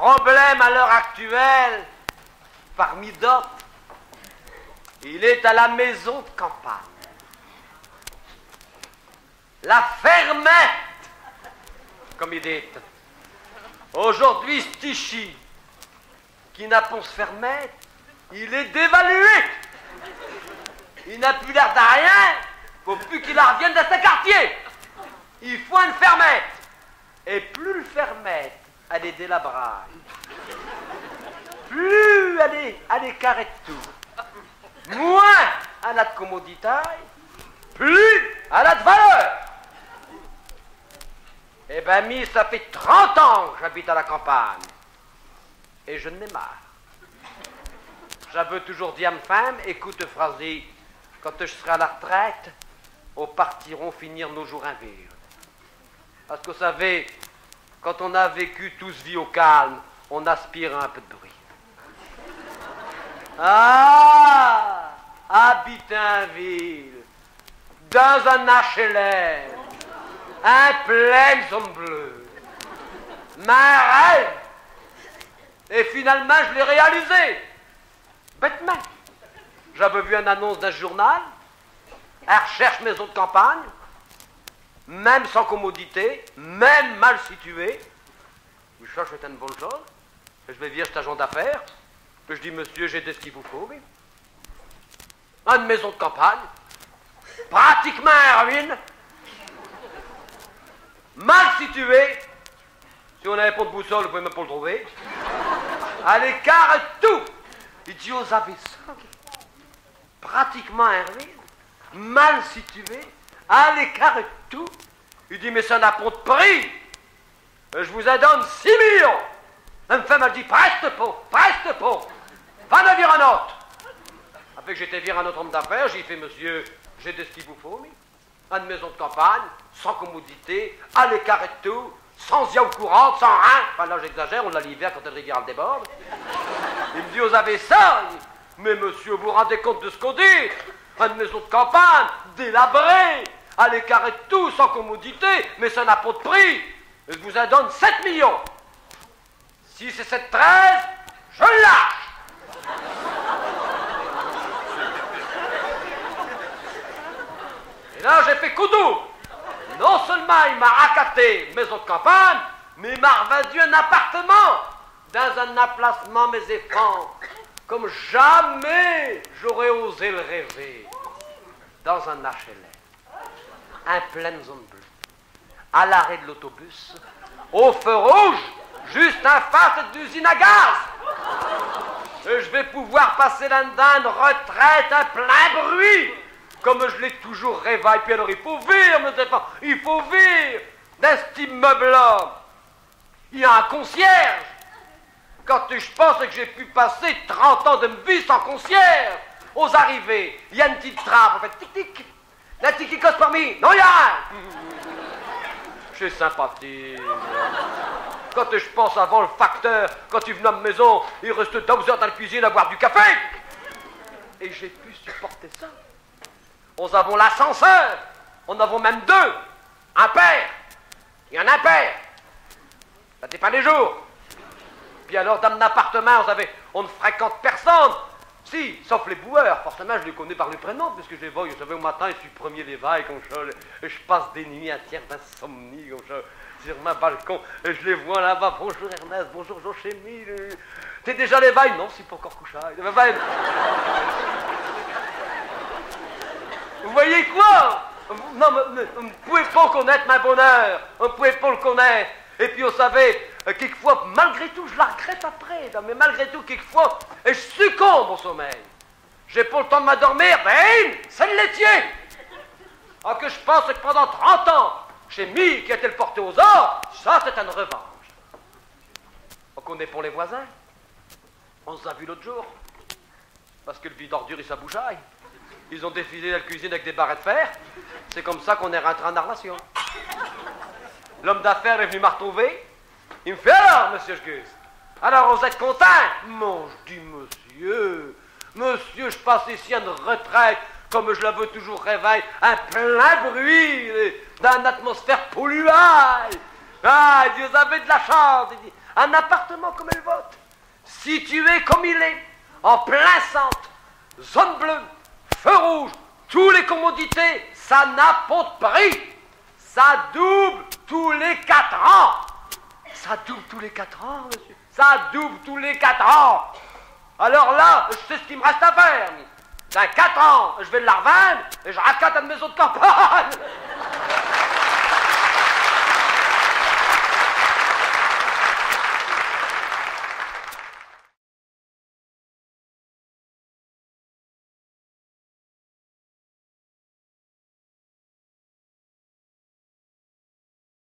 problème à l'heure actuelle, parmi d'autres, il est à la maison de campagne. La fermette, comme il dit. Aujourd'hui, Stichy, qui n'a pas se fermette, il est dévalué. Il n'a plus l'air de rien, faut plus qu'il en revienne dans ce quartier. Il faut une fermette. Et plus le fermette a des délabrailles, plus elle est carrée de tout, moins elle a de commodité, plus elle a de valeur. Eh ben, ça fait 30 ans que j'habite à la campagne. Et je n'ai marre. J'avais toujours dit à ma femme, écoute, Phrasy, quand je serai à la retraite, on partiront finir nos jours en ville. Parce que vous savez, quand on a vécu tous vie au calme, on aspire un peu de bruit. Ah, habiter en ville, dans un HLM, un plein zone bleue, ma rêve. Et finalement, je l'ai réalisé. Bêtement. J'avais vu une annonce d'un journal, elle recherche maison de campagne, même sans commodité, même mal située. Je cherche, c'est une bonne chose. Je vais vivre cet agent d'affaires. Je dis, monsieur, j'ai de ce qu'il vous faut, oui. Une maison de campagne, pratiquement en ruine, mal située. Si on n'avait pas de boussole, vous pouvez même pas le trouver. À l'écart et tout. Il dit, vous avez ça, pratiquement en ruine, mal situé, à l'écart et tout. Il dit, mais ça n'a pas de prix. Je vous en donne 6 millions. La femme, elle dit, preste pas. Va de vire un autre. Après que j'étais vire un autre homme d'affaires, j'ai fait, monsieur, j'ai de ce qu'il vous faut, oui. Une maison de campagne, sans commodité, à l'écart et tout, sans eau courante, sans rien. Enfin là, j'exagère, on l'a l'hiver quand le rivière déborde. Il me dit, vous avez ça? Mais monsieur, vous vous rendez compte de ce qu'on dit? Une maison de campagne, délabrée, à l'écart et tout, sans commodité, mais ça n'a pas de prix. Je vous en donne 7 millions. Si c'est 7,13, je le lâche. Et là, j'ai fait coup doux. Non seulement il m'a racaté une maison de campagne, mais il m'a revendu un appartement dans un emplacement, mes enfants, comme jamais j'aurais osé le rêver. Dans un HLM, en pleine zone bleue, à l'arrêt de l'autobus, au feu rouge, juste en face de l'usine à gaz. Et je vais pouvoir passer là-dedans une retraite en plein bruit, comme je l'ai toujours rêvé. Et puis alors, il faut vivre, mes enfants, il faut vivre dans cet immeuble-là. Il y a un concierge. Quand je pense que j'ai pu passer 30 ans de ma vie sans concierge, aux arrivées, il y a une petite trappe, en fait, tic-tic. La tic qui casse parmi, non, il y a rien. C'est sympathique. Quand je pense avant le facteur, quand il venait à ma maison, il restait 12 heures dans la cuisine à boire du café. Et j'ai pu supporter ça. Nous avons l'ascenseur. On en avons même 2. Un père et un impair. Ça dépend des jours. Puis alors, dans mon appartement, on ne fréquente personne. Si, sauf les boueurs. Forcément, je les connais par le prénom, puisque je les vois, vous savez, au matin, je suis premier l'éveil, comme ça. Je passe des nuits entières d'insomnie, comme ça, sur ma balcon. Et je les vois là-bas. Bonjour Ernest, bonjour Jean-Chémy. T'es déjà l'éveil? Non, c'est pas encore couché. Vous voyez quoi? Non, mais vous ne pouvez pas connaître mon bonheur. Vous ne pouvez pas le connaître. Et puis, vous savez, quelquefois, malgré tout, je la regrette après. Mais malgré tout, quelquefois, je succombe au sommeil. J'ai pas le temps de m'endormir. Ben, c'est le laitier. Alors que je pense que pendant 30 ans, chez Mi, qui a été le porté aux ordres, ça, c'est une revanche. On connaît pas les voisins. On se a vu l'autre jour. Parce que le vide d'ordure, il s'abouchaille. Ils ont défilé dans la cuisine avec des barrettes de fer. C'est comme ça qu'on est rentré en relation. L'homme d'affaires est venu me retrouver. Il me fait, alors, monsieur Gus, alors vous êtes content? Mon, je dis, monsieur, je passe ici à une retraite, comme je la veux toujours rêver, un plein bruit, dans une atmosphère polluée. Ah, il dit, vous avez de la chance. Il dit, Un appartement comme le vôtre, situé comme il est, en plein centre, zone bleue, feu rouge, tous les commodités, ça n'a pas de prix. Ça double tous les 4 ans. Ça double tous les 4 ans, monsieur. Ça double tous les 4 ans. Alors là, je sais ce qu'il me reste à faire. Dans 4 ans, je vais de la revendre et je raccate à une maison de campagne.